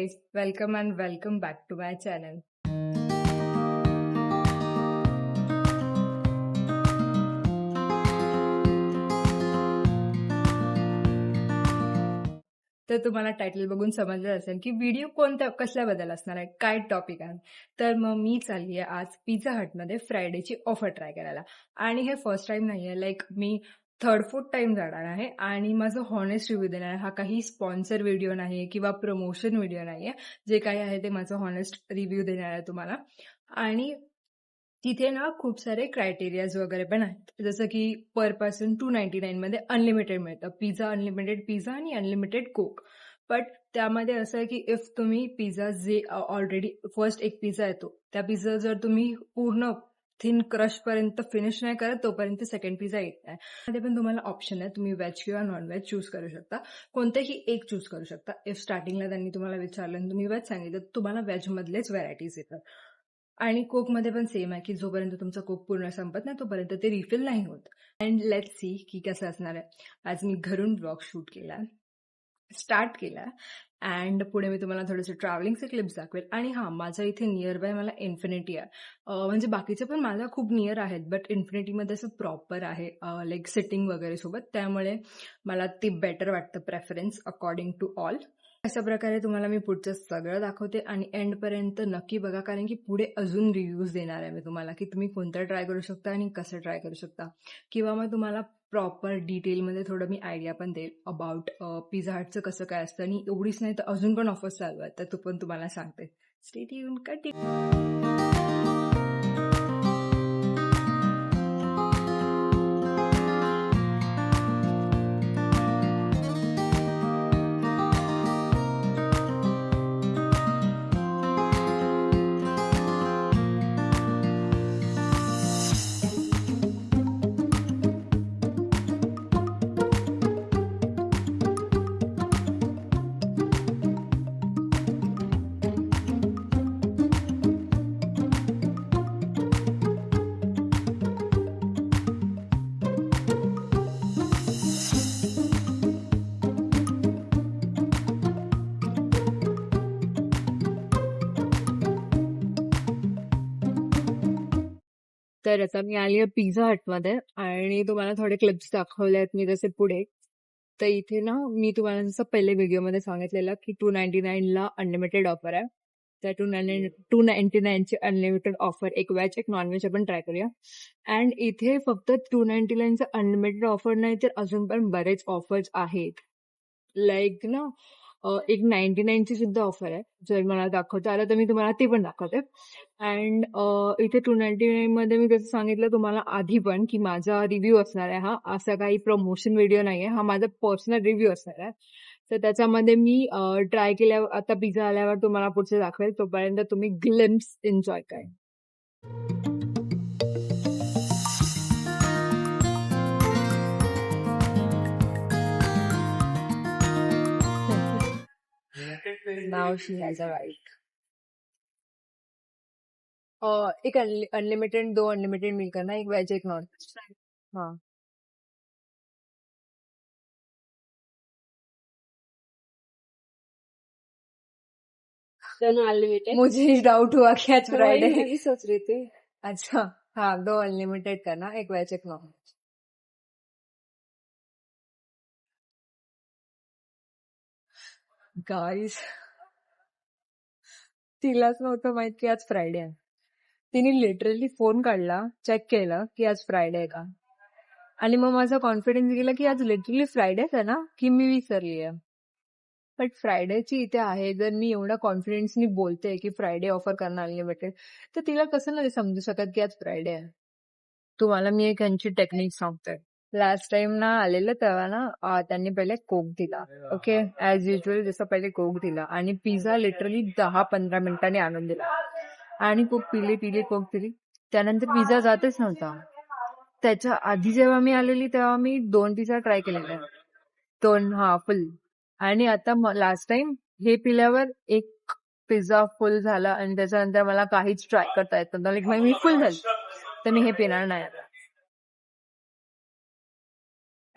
guys, welcome and welcome back to my channel. तर तुम्हाला title बघून समजलं असेल की व्हिडिओ कसल्याबद्दल असणार आहे, काय टॉपिक आहे. तर मग मी चालली आहे आज पिझ्झा हटमध्ये फ्रायडेची ऑफर ट्राय करायला. आणि हे फर्स्ट टाइम नाहीये, मी थर्ड फोर्थ टाइम जाणार आहे आणि माझं हॉनेस्ट रिव्ह्यू देणार आहे. हा काही स्पॉन्सर व्हिडिओ नाही किंवा प्रमोशन व्हिडिओ नाहीये. जे काही आहे ते माझं हॉनेस्ट रिव्ह्यू देणार आहे तुम्हाला. आणि तिथे ना खूप सारे क्रायटेरियाज वगैरे पण आहेत, जसं की पर पर्सन 299 मध्ये अनलिमिटेड मिळतं पिझ्झा, अनलिमिटेड पिझ्झा आणि अनलिमिटेड कोक. बट त्यामध्ये असं आहे की इफ तुम्ही पिझ्झा जे ऑलरेडी फर्स्ट एक पिझ्झा येतो त्या पिझ्झा जर तुम्ही पूर्ण थिन क्रश पर्यंत फिनिश नाही करत तोपर्यंत सेकंड पिझ्झा येत नाही. मध्ये पण तुम्हाला ऑप्शन आहे, तुम्ही व्हेज किंवा नॉन व्हेज चूज करू शकता, कोणतेही एक चूज करू शकता. इफ स्टार्टिंगला त्यांनी तुम्हाला विचारलं आणि तुम्ही व्हेज सांगितलं तर तुम्हाला व्हेज मधलेच व्हरायटीज येतात. आणि कोकमध्ये पण सेम आहे की जोपर्यंत तुमचा कोक पूर्ण संपत नाही तोपर्यंत ते रिफिल नाही होत. अँड लेट्स सी की कसं असणार आहे. आज मी घरून ब्लॉग शूट केला, स्टार्ट केला अँड पुढे मी तुम्हाला थोडेसे ट्रॅव्हलिंगचे क्लिप्स दाखवेल. आणि हां, माझ्या इथे नियर बाय मला इन्फिनिटी आहे. म्हणजे बाकीचे पण माझ्या खूप नियर आहेत, बट इन्फिनिटीमध्ये असं प्रॉपर आहे लाईक सिटिंग वगैरे सोबत, त्यामुळे मला ते बेटर वाटतं, प्रेफरन्स अकॉर्डिंग टू ऑल. अशा प्रकारे तुम्हाला मी पुढचं सगळं दाखवते आणि एंडपर्यंत नक्की बघा, कारण की पुढे अजून रिव्ह्यूज देणार आहे मी तुम्हाला की तुम्ही कोणतं ट्राय करू शकता आणि कसं ट्राय करू शकता, किंवा मग तुम्हाला प्रॉपर डिटेलमध्ये थोडं मी आयडिया पण देईल अबाउट पिझ्झा हटचं कसं काय असतं. आणि एवढीच नाही तर अजून पण ऑफर्स चालू आहेत, तर तो पण तुम्हाला सांगते. Stay tune, continue. तर आता मी आली आहे पिझ्झा हटमध्ये आणि तुम्हाला थोडे क्लिप्स दाखवले आहेत मी जसे पुढे. तर इथे ना मी तुम्हाला जसं पहिले व्हिडिओमध्ये सांगितलेलं की 299ला अनलिमिटेड ऑफर आहे. त्या 299ची अनलिमिटेड ऑफर, एक व्हेज एक नॉनव्हेज आपण ट्राय करूया. अँड इथे फक्त 299चं अनलिमिटेड ऑफर नाही तर अजून पण बरेच ऑफर्स आहेत. लाईक ना एक 99ची सुद्धा ऑफर आहे. जर मला दाखवता आलं तर मी तुम्हाला ती पण दाखवते. अँड इथे 299 मध्ये मी जसं सांगितलं तुम्हाला आधी पण की माझा रिव्ह्यू असणार आहे, हा असा काही प्रमोशन व्हिडिओ नाहीये, हा माझा पर्सनल रिव्ह्यू असणार आहे. तर त्याच्यामध्ये मी ट्राय केल्यावर आता पिझ्झा आल्यावर तुम्हाला पुढचे दाखवेल, तोपर्यंत तुम्ही ग्लिम्स एन्जॉय करा. Now she has a right. एक अनलिमिटेड, 2 अनलिमिटेड मिल करना, एक वेज एक नॉन. हाँ. दोनों अनलिमिटेड. मुझे डाउट हुआ कि आज वही फ्राइडे. मैं भी सोच रही थी. अच्छा, हाँ 2 अनलिमिटेड करना, एक वेज एक नॉन. गाईज, तिलाच नव्हतं माहित की आज फ्रायडे आहे. तिने लिटरली फोन काढला, चेक केलं की आज फ्रायडे आहे का, आणि मग माझा कॉन्फिडन्स गेला की आज लिटरली फ्रायडेच आहे ना, की मी विसरली आहे. बट फ्रायडेची इथे आहे. जर मी एवढ्या कॉन्फिडन्सनी बोलते की फ्रायडे ऑफर करणं अनलिमिटेड, तर तिला कसं नाही समजू शकत की आज फ्रायडे आहे. तुम्हाला मी एक यांची टेक्निक सांगते. लास्ट टाइम ना आलेलं तेव्हा ना त्यांनी पहिले कोक दिला, ओके, ऍज युजल जसं पहिले कोक दिला आणि पिझ्झा लिटरली 10-15 मिनिटांनी आणून दिला आणि कोक पिली कोक दिली. त्यानंतर पिझ्झा जातच नव्हता. त्याच्या आधी जेव्हा मी आलेली तेव्हा मी 2 पिझ्झा ट्राय केलेले, 2 फुल. आणि आता लास्ट टाइम हे पिल्यावर एक पिझ्झा फुल झाला आणि त्याच्यानंतर मला काहीच ट्राय करता येत नव्हतं, मी फुल झाली. तर मी हे पिणार नाही आता.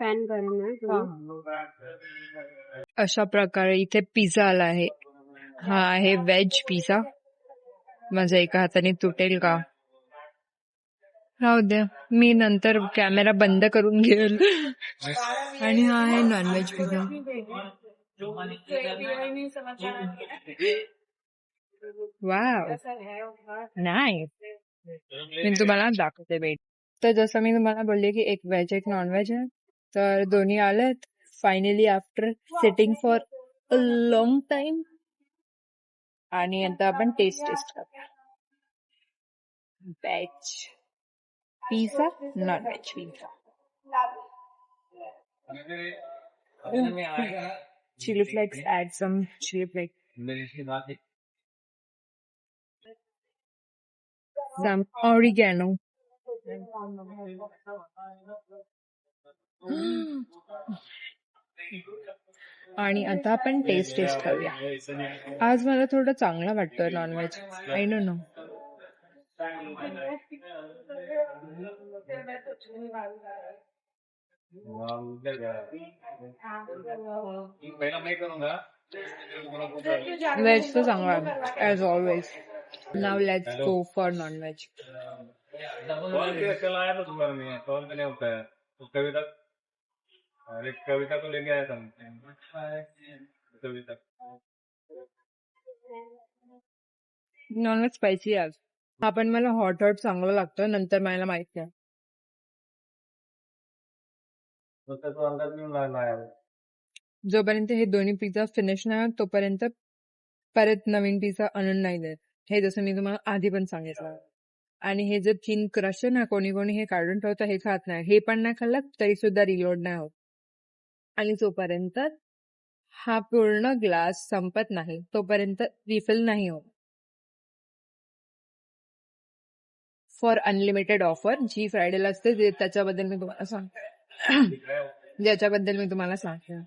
फॅन करून अशा प्रकारे इथे पिझ्झा आला आहे हा आहे व्हेज पिझ्झा. माझ्या एका हाताने तुटेल का? राहू द्या, मी नंतर कॅमेरा बंद करून घेईल. आणि हा आहे नॉनव्हेज पिझ्झा. वाव, नाही, मी तुम्हाला दाखवते वेट. तर जसं मी तुम्हाला बोलले की एक व्हेज एक नॉनव्हेज आहे, तर दोन्ही आलेत finally after sitting for a long time. आणि आता आपण टेस्ट करूया. Veg pizza, non veg pizza. Chilli flakes, add some chilli flakes, some oregano. आणि आता आपण टेस्ट करूया. आज मला थोडं चांगलं वाटतंय non veg. I don't know. Veg तर चांगला आहे as always. Now let's go for non veg. Kavita को लेके आया था कविता. नॉनव्हेज स्पायसी आज. हा पण मला हॉट चांगलं लागतं, नंतर मला माहित नाही. तो अंदर क्यों लाया? जोपर्यंत हे दोन्ही पिझ्झा फिनिश नाही होत तोपर्यंत परत नवीन पिझ्झा आणून नाही देत. हे जसं मी तुम्हाला आधी पण सांगितलं. आणि हे जे थिन क्रश आहे ना, कोणी कोणी हे काढून ठेवतं, हे खात नाही. हे पण नाही खाल्लं तरी सुद्धा रिलोड नाही होत. आणि जोपर्यंत हा पूर्ण ग्लास संपत नाही तोपर्यंत रिफिल नाही होत. फॉर अनलिमिटेड ऑफर जी फ्रायडेला असते त्याच्याबद्दल मी तुम्हाला सांगते. ज्याच्याबद्दल मी तुम्हाला सांगते.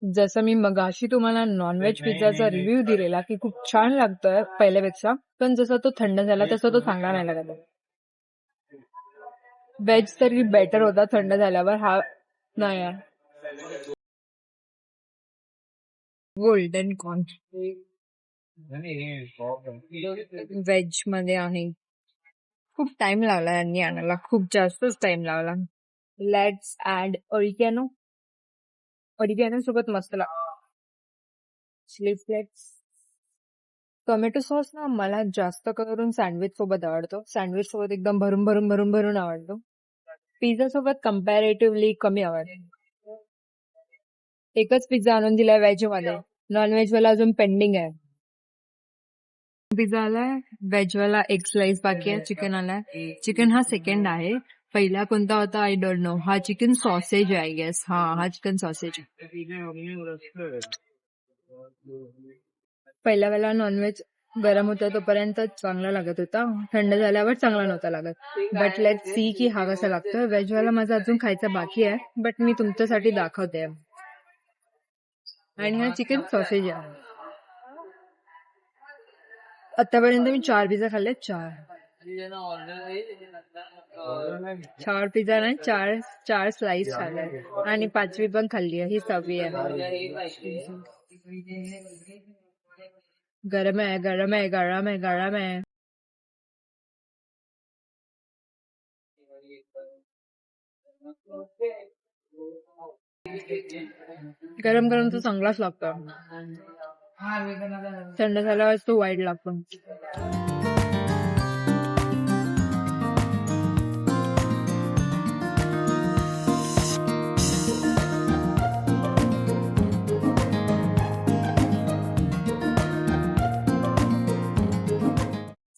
जसं मी मगाशी तुम्हाला नॉनव्हेज पिझ्झाचा रिव्ह्यू दिलेला की खूप छान लागतोय पहिल्यापेक्षा, पण जसं तो थंड झाला तसं तो चांगला नाही लागत. व्हेज तरी बेटर होता थंड झाल्यावर, हा नाही. गोल्डन कॉर्न व्हेज मध्ये आहे. खूप टाइम लागला यांनी आणायला, खूप जास्तच टाइम लागला. Let's add oregano. ऑरिगॅनो सोबत मस्त चिली फ्लेक्स. टोमॅटो सॉस ना मला जास्त करून सँडविच सोबत आवडतो. सँडविच सोबत एकदम भरून भरून भरून भरून आवडतो. पिझ्झा सोबत कम्पॅरेटिव्हली कमी आवडतो. एकच पिझ्झा आणून दिलाय व्हेज मध्ये, नॉनव्हेज वाला अजून पेंडिंग आहे. पिझ्झा आलाय, व्हेज वाला एक स्लाइस बाकी आहे. चिकन आलाय. चिकन हा सेकंड आहे. पहिला कोणता होता आय डोंट नो. हा चिकन सॉसेज आहे आय गेस. हा चिकन सॉसेज. पहिला वेळा नॉनव्हेज गरम होता तोपर्यंत चांगला लागत होता, थंड झाल्यावर चांगला नव्हता लागत. बट लेट सी की हा कसा लागतोय. व्हेज वाला माझा अजून खायचा बाकी आहे, बट मी तुमच्यासाठी दाखवते. आणि हा चिकन सॉसेज आहे. आतापर्यंत मी 4 पिझ्झा खाल्ले. 4 पिझ्झा नाही, 4 स्लाइस खाल्ले. आणि 5वी पण खाल्ली आहे, ही 6वी आहे. गरम आहे, गरम आहे, गरम आहे, गरम आहे. गरम गरम तो चांगलाच लागतो, थंड झाल्यावर तो वाईट लागतो.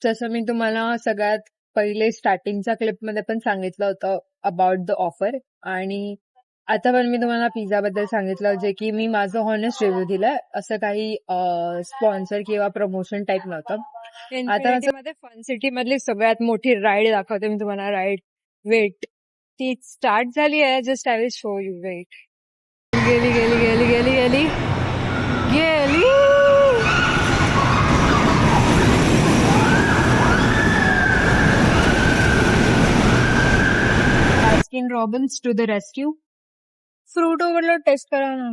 जसं मी तुम्हाला सगळ्यात पहिले स्टार्टिंगच्या क्लिपमध्ये पण सांगितलं होतं अबाउट द ऑफर, आणि आता पण मी तुम्हाला पिझ्झा बद्दल सांगितलं जे की मी माझं हॉनेस्ट रिव्ह्यू दिलाय. असं काही स्पॉन्सर किंवा प्रमोशन टाईप नव्हतं. आता इन्फिनिटी मध्ये फन सिटी मधली सगळ्यात मोठी राईड दाखवते मी तुम्हाला. राईड वेट ती स्टार्ट झाली आहे. Just I will show you. Wait. गेली गेली गेली गेली गेली गेली. Baskin Robbins to the rescue. Fruit overload taste करा ना.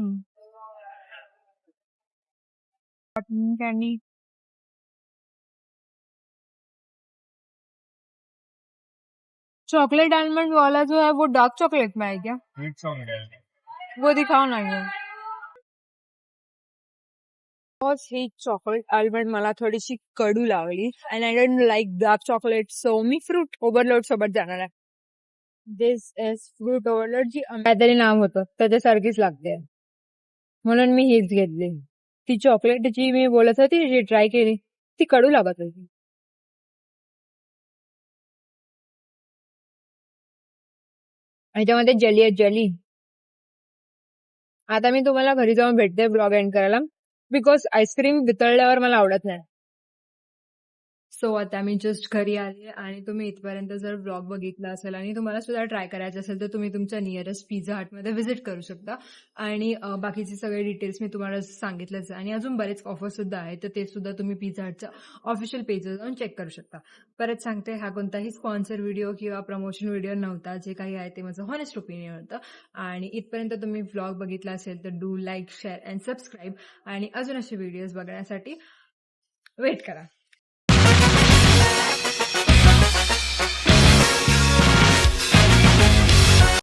Cotton candy. चॉकलेट आलमंड वाला जो है वो डार्क चॉकलेट में है क्या? मीठ सॉन्ग आहे. वो दिखाओ ना ये. ही चॉकलेट आलमंड मला थोडीशी कडू लागली. And I don't like dark chocolate. So me fruit overload सोबत जाणार आहे. दिस इज फ्रूट ओव्हरलोड. जी काहीतरी नाव होतं त्याच्यासारखीच लागते म्हणून मी हीच घेतली. ती चॉकलेट जी मी बोलत होती जी ट्राय केली ती कडू लागत होती. ह्याच्यामध्ये जेली आहे जेली. आता मी तुम्हाला घरी जाऊन भेटते ब्लॉग एंड करायला. बिकॉज आईस्क्रीम वितळल्यावर मला आवडत नाही. सो आता मी जस्ट घरी आले आणि तुम्ही इथपर्यंत जर ब्लॉग बघितला असेल आणि तुम्हाला सुद्धा ट्राय करायचं असेल तर तुम्ही तुमच्या नियरेस्ट पिझ्झा हटमध्ये व्हिजिट करू शकता. आणि बाकीचे सगळे डिटेल्स मी तुम्हाला सांगितलंच आहे. आणि अजून बरेच ऑफर सुद्धा आहेत तर ते सुद्धा तुम्ही पिझ्झा हटच्या ऑफिशियल पेजवर जाऊन चेक करू शकता. परत सांगते हा कोणताही स्पॉन्सर व्हिडिओ किंवा प्रमोशन व्हिडिओ नव्हता. जे काही आहे ते माझं हॉनेस्ट ओपिनियन होतं. आणि इथपर्यंत तुम्ही ब्लॉग बघितला असेल तर do like share and subscribe. आणि अजून असे व्हिडिओज बघण्यासाठी वेट करा.